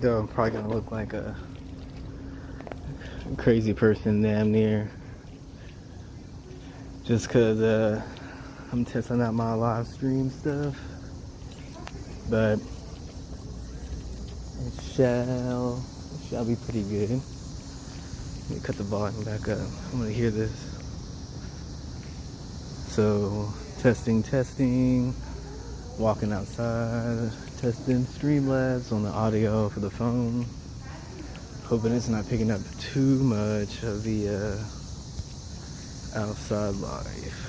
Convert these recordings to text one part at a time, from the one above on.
Though I'm probably gonna look like a crazy person damn near. Just cause I'm testing out my live stream stuff. But it shall be pretty good. Let me cut the volume back up. I'm gonna hear this. So testing, walking outside, testing Streamlabs on the audio for the phone. Hoping it's not picking up too much of the outside life.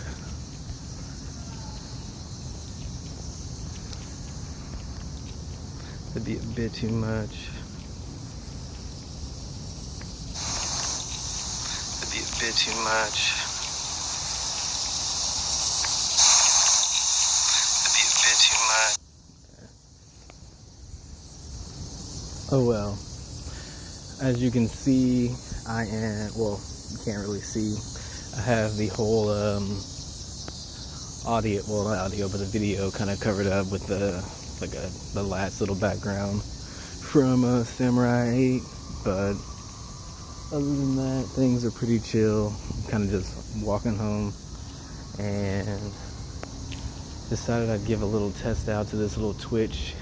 That'd be a bit too much. That'd be a bit too much. That'd be a bit too much. Oh well. As you can see, I am, well, you can't really see. I have the whole audio, well not audio, but the video kind of covered up with the last little background from Samurai 8. But other than that, things are pretty chill. I'm kind of just walking home and decided I'd give a little test out to this little Twitch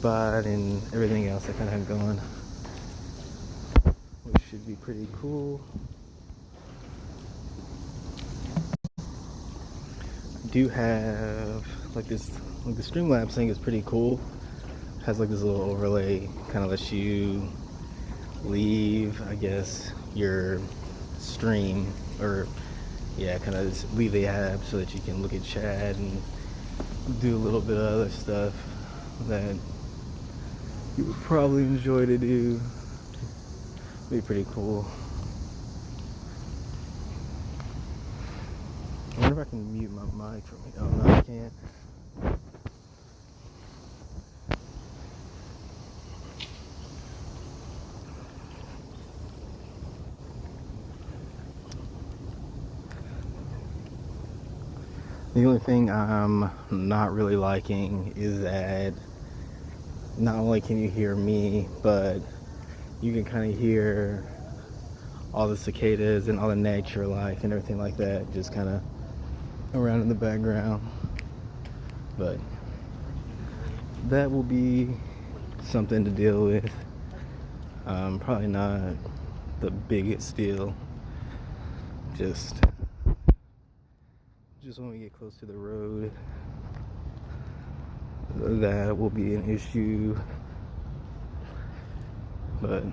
bot and everything else I kind of have going, which should be pretty cool. I do have like this, like the Streamlabs thing is pretty cool. It has like this little overlay, kind of lets you leave, I guess, your stream, or yeah, kind of just leave the app so that you can look at chat and do a little bit of other stuff that you would probably enjoy to do. Be pretty cool. I wonder if I can mute my mic for me. Oh no, I can't. The only thing I'm not really liking is that not only can you hear me, but you can kind of hear all the cicadas and all the nature life and everything like that just kind of around in the background. But that will be something to deal with. Probably not the biggest deal. Just when we get close to the road, that will be an issue. But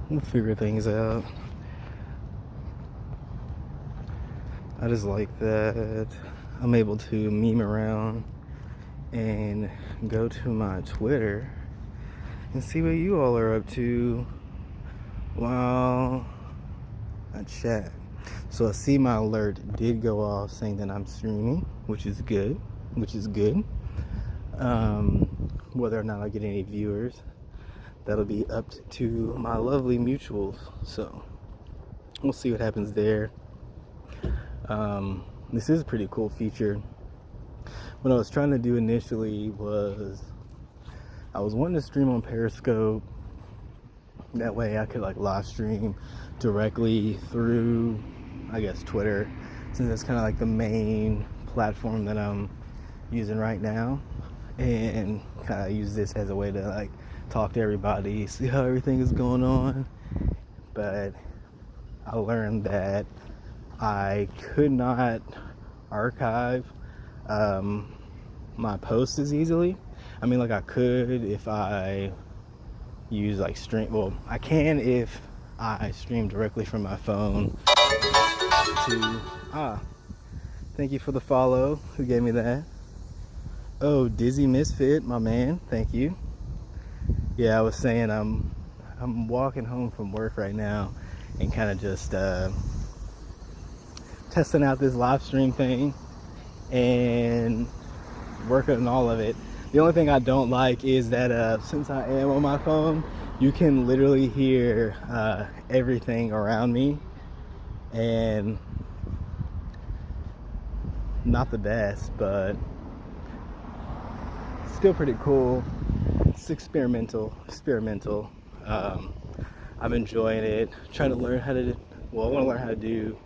we'll figure things out. I just like that I'm able to meme around and go to my Twitter and see what you all are up to while I chat. So I see my alert did go off saying that I'm streaming, which is good. Whether or not I get any viewers, that'll be up to my lovely mutuals. So we'll see what happens there. This is a pretty cool feature. What I was trying to do initially was I was wanting to stream on Periscope. That way I could like live stream directly through, I guess, Twitter, since that's kind of like the main platform that I'm using right now, and kind of use this as a way to like talk to everybody, see how everything is going on. But I learned that I could not archive my posts as easily. I mean, like I could if I use like stream, well, I can if I stream directly from my phone to, thank you for the follow, who gave me that. Oh, Dizzy Misfit, my man, thank you. Yeah, I was saying I'm walking home from work right now and kind of just testing out this live stream thing and working on all of it. The only thing I don't like is that since I am on my phone, you can literally hear everything around me, and not the best, but still pretty cool. It's experimental. I'm enjoying it. Trying to learn how to. Well, I want to learn how to do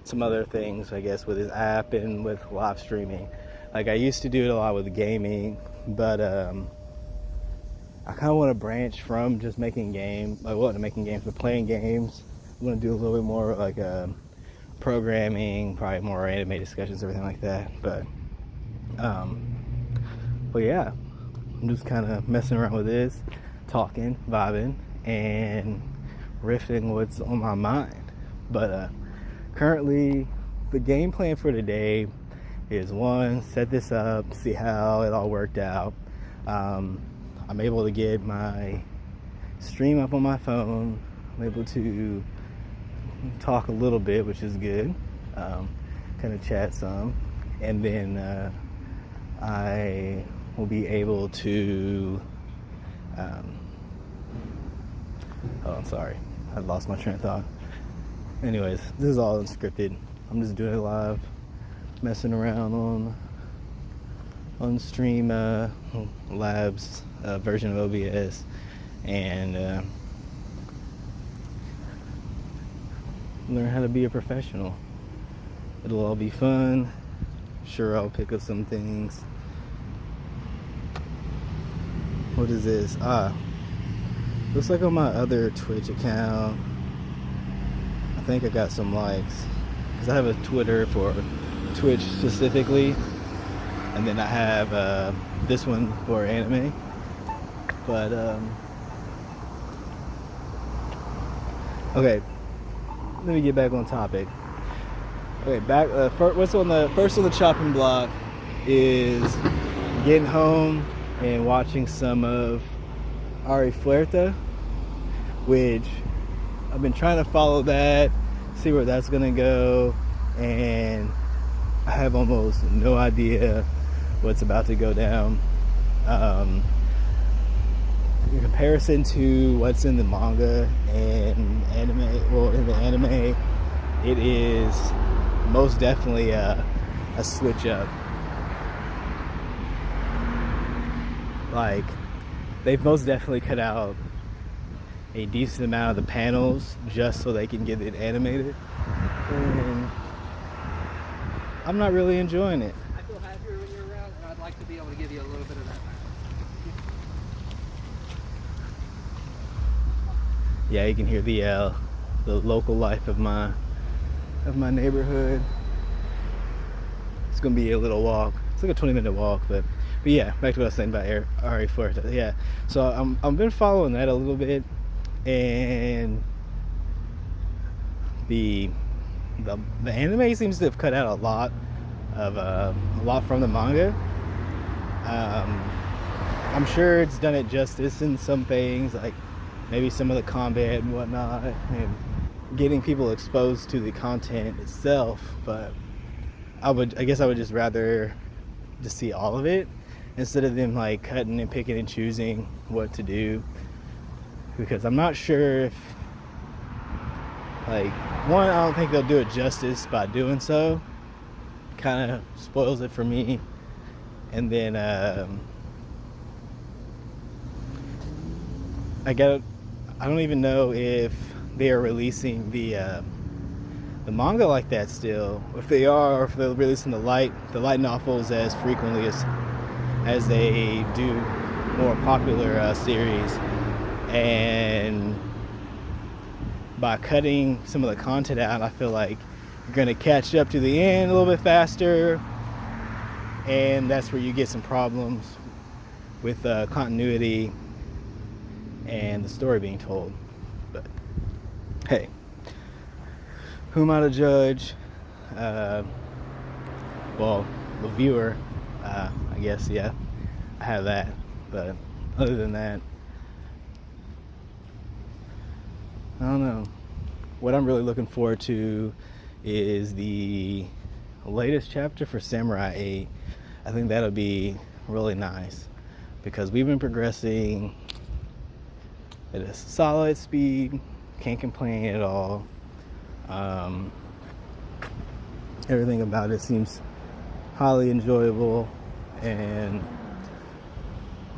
some other things, I guess, with his app and with live streaming. Like, I used to do it a lot with gaming, but I kind of want to branch from just making games. I wasn't making games, but playing games. I want to do a little bit more like programming, probably more anime discussions, everything like that. But yeah, I'm just kind of messing around with this, talking, vibing, and riffing what's on my mind. But currently, the game plan for today is one, set this up, see how it all worked out. I'm able to get my stream up on my phone. I'm able to talk a little bit, which is good. Kind of chat some, and then I will be able to. I'm sorry, I lost my train of thought. Anyways, this is all unscripted. I'm just doing it live, messing around on Stream Labs version of OBS, and learn how to be a professional. It'll all be fun. Sure, I'll pick up some things. What is this? Looks like on my other Twitch account, I think I got some likes, because I have a Twitter for Twitch specifically, and then I have this one for anime. But okay, let me get back on topic. Okay, what's on the first on the chopping block is getting home and watching some of Ari Fuerza, which I've been trying to follow that, see where that's gonna go, and I have almost no idea what's about to go down. In comparison to what's in the manga and anime, in the anime, it is most definitely a switch up. Like, they've most definitely cut out a decent amount of the panels just so they can get it animated, and I'm not really enjoying it. I feel happier when you're around, and I'd like to be able to give you a little bit of that back. Yeah, you can hear the local life of my neighborhood. It's gonna be a little walk. It's like a 20-minute walk, but yeah, back to what I was saying about Ari Fuerza. Yeah, so I've been following that a little bit, and the anime seems to have cut out a lot from the manga. I'm sure it's done it justice in some things, like maybe some of the combat and whatnot, and getting people exposed to the content itself. But I guess I would just rather just see all of it instead of them like cutting and picking and choosing what to do, because I'm not sure if, like, one, I don't think they'll do it justice by doing so. Kind of spoils it for me. And then I don't even know if they are releasing the manga like that still. If they are, or if they're releasing the light novels as frequently as they do more popular series. And by cutting some of the content out, I feel like you're going to catch up to the end a little bit faster, and that's where you get some problems with continuity and the story being told. But hey, who am I to judge? Well, the viewer, I guess, yeah, I have that. But other than that, I don't know. What I'm really looking forward to is the latest chapter for Samurai 8. I think that'll be really nice, because we've been progressing at a solid speed. Can't complain at all. Everything about it seems highly enjoyable. and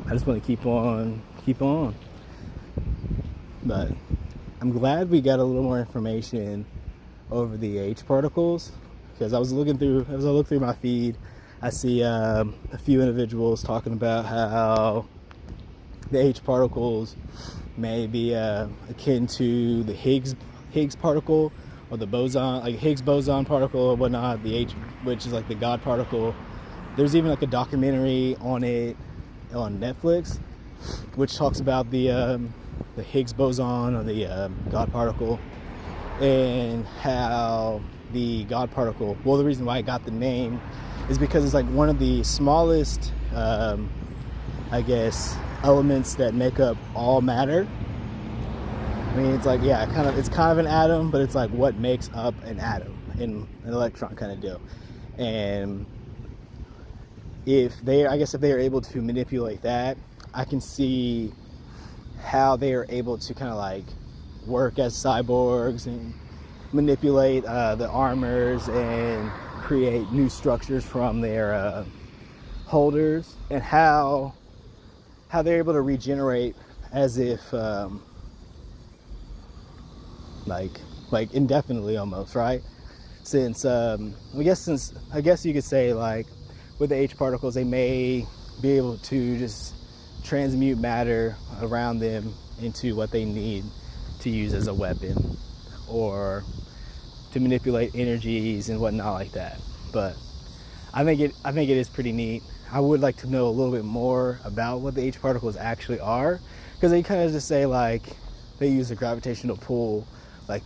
I just want to keep on. But I'm glad we got a little more information over the H particles, because I look through my feed, I see a few individuals talking about how the H particles may be akin to the Higgs particle, or the boson, like Higgs boson particle or whatnot, the H, which is like the God particle. There's even like a documentary on it on Netflix, which talks about the Higgs boson, or the God particle, and how the God particle, well, the reason why I got the name is because it's like one of the smallest, I guess, elements that make up all matter. I mean, it's like, yeah, it's kind of an atom, but it's like what makes up an atom, in an electron kind of deal. And if they are able to manipulate that, I can see how they are able to kind of like work as cyborgs and manipulate the armors and create new structures from their holders, and how they're able to regenerate as if like indefinitely almost, right? Since I guess you could say, like, with the H particles, they may be able to just transmute matter around them into what they need to use as a weapon, or to manipulate energies and whatnot like that. But I think it is pretty neat. I would like to know a little bit more about what the H particles actually are, because they kind of just say, like, they use the gravitational pull, like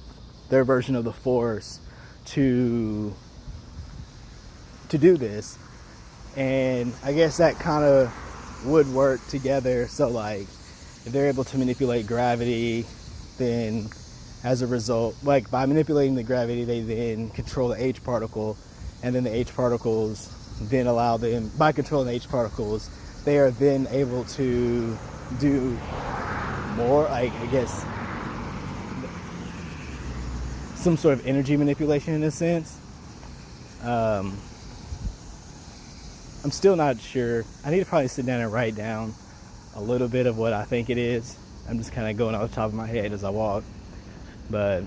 their version of the force, to do this. And I guess that kind of would work together. So like, if they're able to manipulate gravity, then as a result, like by manipulating the gravity, they then control the H particle, and then the H particles then allow them, by controlling the H particles, they are then able to do more, like, I guess, some sort of energy manipulation in a sense. I'm still not sure. I need to probably sit down and write down a little bit of what I think it is. I'm just kind of going off the top of my head as I walk. But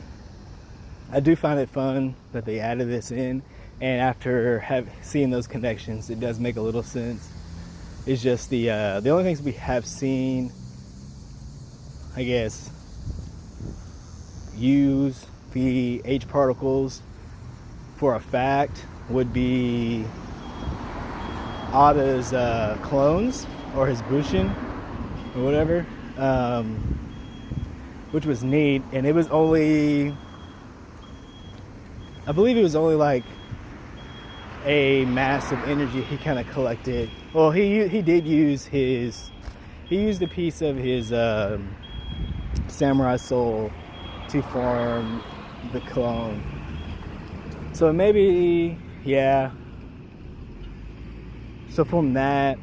I do find it fun that they added this in, and after seeing those connections, it does make a little sense. It's just the only things we have seen, I guess, use the H particles for a fact would be Ada's clones, or his Bushin, or whatever, which was neat. And it was only, I believe it was only like a mass of energy he kind of collected. Well, he did use he used a piece of his samurai soul to form the clone. So maybe, yeah. So from that,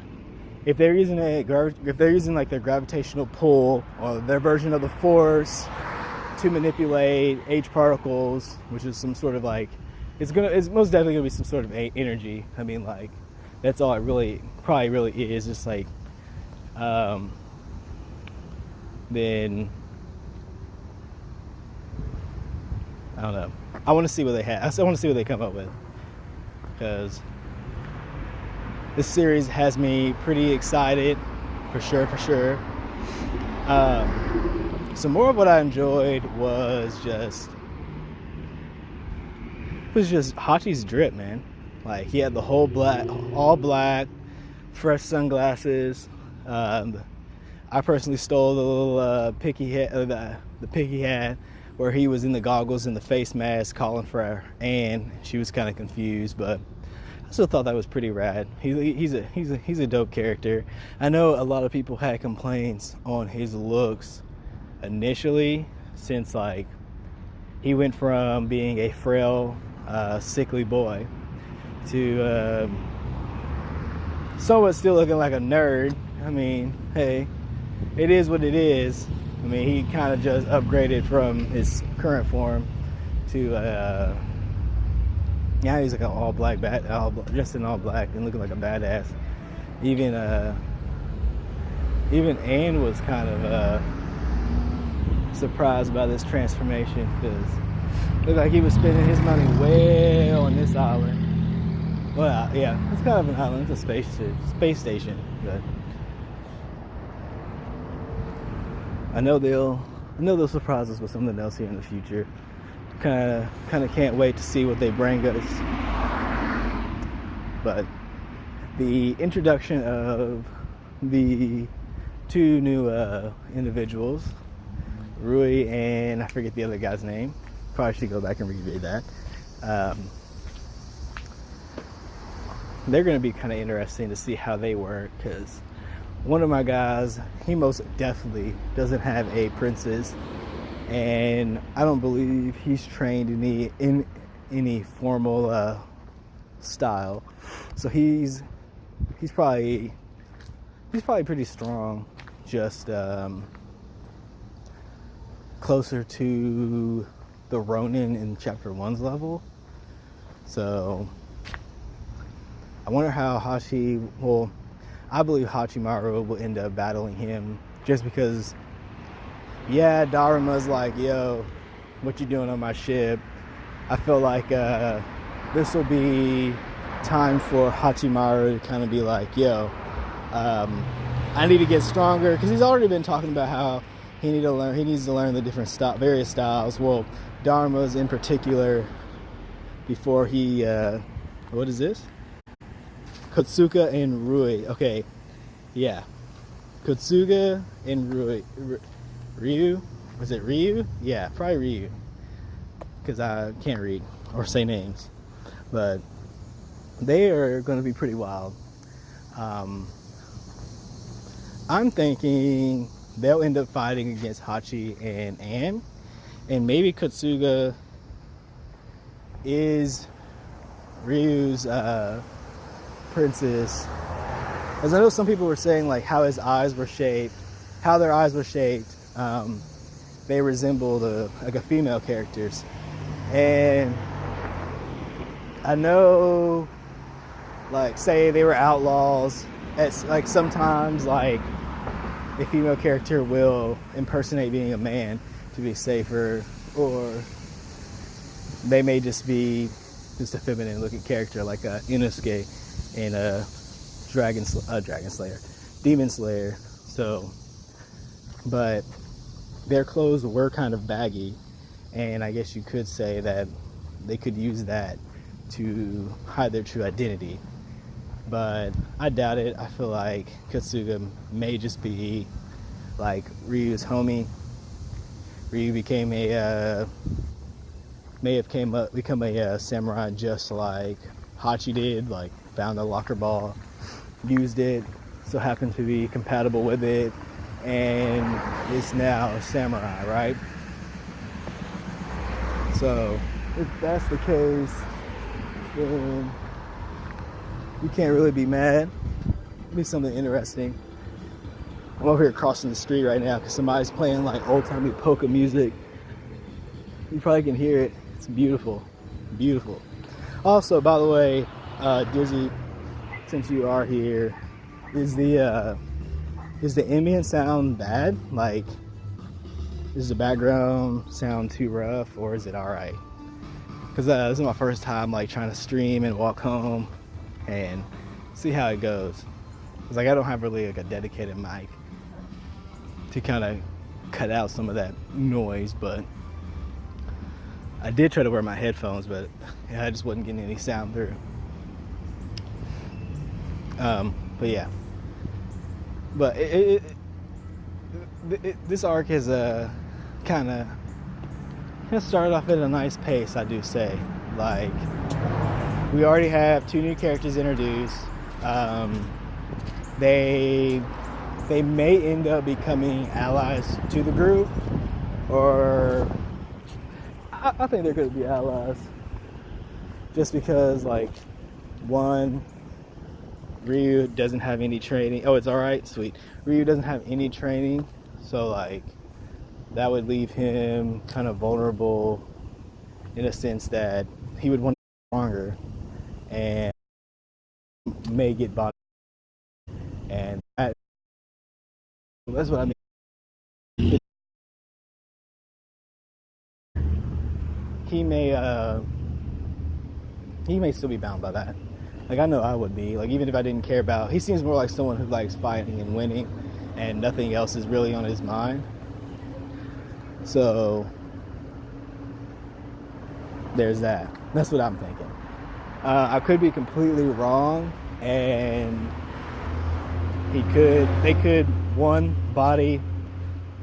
if they're using like their gravitational pull, or their version of the force, to manipulate H particles, which is some sort of like, it's most definitely gonna be some sort of energy. I mean, like, that's all it probably really is. Just like, then I don't know. I want to see what they have. I want to see what they come up with, because this series has me pretty excited, for sure. So more of what I enjoyed was just Hachi's drip, man. Like, he had the whole all black, fresh sunglasses. I personally stole the little picky hat, the picky hat, where he was in the goggles and the face mask calling for Anne. She was kind of confused, but I still thought that was pretty rad. He's a dope character. I know a lot of people had complaints on his looks initially, since like he went from being a frail, sickly boy to somewhat still looking like a nerd. I mean, hey, it is what it is. I mean, he kind of just upgraded from his current form to, yeah, he's like an all black, dressed in all black and looking like a badass. Even even Anne was kind of surprised by this transformation because it looked like he was spending his money way on this island. Well, yeah, it's kind of an island. It's a space station, but I know they'll surprise us with something else here in the future. Kind of can't wait to see what they bring us. But the introduction of the two new individuals, Rui and I forget the other guy's name. Probably should go back and reread that. They're going to be kind of interesting to see how they work, because one of my guys, he most definitely doesn't have a princess, and I don't believe he's trained in any formal style. So he's probably pretty strong, just closer to the Ronin in chapter 1's level. So I wonder how I believe Hachimaru will end up battling him, just because, yeah, Daruma's like, yo, what you doing on my ship? I feel like this will be time for Hachimaru to kind of be like, yo, I need to get stronger, because he's already been talking about how he needs to learn the different various styles. Well, Daruma's in particular, before he, what is this? Kotsuga and Rui. Okay, yeah. Kotsuga and Ryu? Was it Ryu? Yeah, probably Ryu. Because I can't read or say names. But they are going to be pretty wild. I'm thinking they'll end up fighting against Hachi and Anne. And maybe Kotsuga is Ryu's princess, as I know some people were saying like how their eyes were shaped, they resembled like a female characters. And I know, like, say they were outlaws, it's like sometimes like a female character will impersonate being a man to be safer, or they may just be just a feminine looking character like Inosuke in Demon Slayer. So, but their clothes were kind of baggy, and I guess you could say that they could use that to hide their true identity. But I doubt it. I feel like Kotsuga may just be like Ryu's homie. Ryu became become a samurai just like Hachi did, like found the locker ball, used it, so happened to be compatible with it, and is now a samurai, right? So if that's the case, then you can't really be mad. It'll be something interesting. I'm over here crossing the street right now because somebody's playing like old-timey polka music. You probably can hear it. It's beautiful, beautiful. Also, by the way, Dizzy, since you are here, is the ambient sound bad? Like, is the background sound too rough, or is it all right? Because this is my first time like trying to stream and walk home and see how it goes. It's like I don't have really like a dedicated mic to kind of cut out some of that noise, but I did try to wear my headphones, but I just wasn't getting any sound through. But yeah, but this arc is kind of started off at a nice pace, I do say. Like, we already have 2 new characters introduced. They may end up becoming allies to the group, or I think they're going to be allies, just because, like, one, Ryu doesn't have any training. Oh, it's all right, sweet. Ryu doesn't have any training, so like that would leave him kind of vulnerable in a sense that he would want to be stronger and may get bought. That's what I mean. He may still be bound by that. Like, I know I would be. Like, even if I didn't care about, he seems more like someone who likes fighting and winning, and nothing else is really on his mind. So there's that. That's what I'm thinking. I could be completely wrong, and they could one body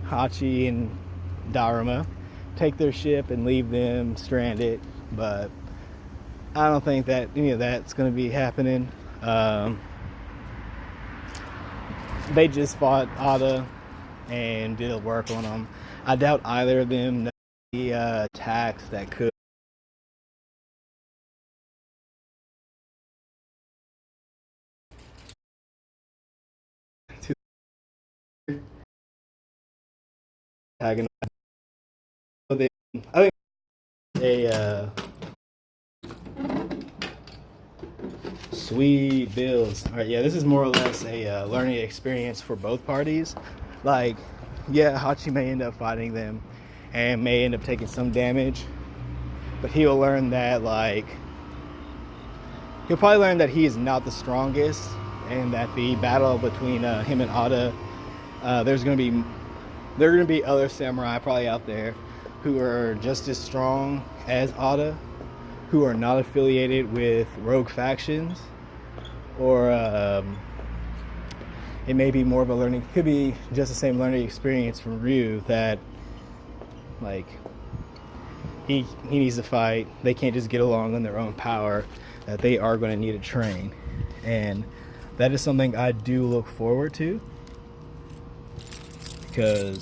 Hachi and Daruma, take their ship and leave them stranded, but I don't think that any of that's going to be happening. They just fought Ada and did a work on them. I doubt either of them know the attacks that could. I think a sweet bills. All right, yeah, this is more or less a learning experience for both parties. Like, yeah, Hachi may end up fighting them and may end up taking some damage, but he'll learn that, like, he'll probably learn that he is not the strongest, and that the battle between him and Ada, there are going to be other samurai probably out there who are just as strong as Ada, who are not affiliated with rogue factions, or it may be more of a learning, could be just the same learning experience from Ryu, that like he needs to fight, they can't just get along on their own power, that they are going to need to train. And that is something I do look forward to, because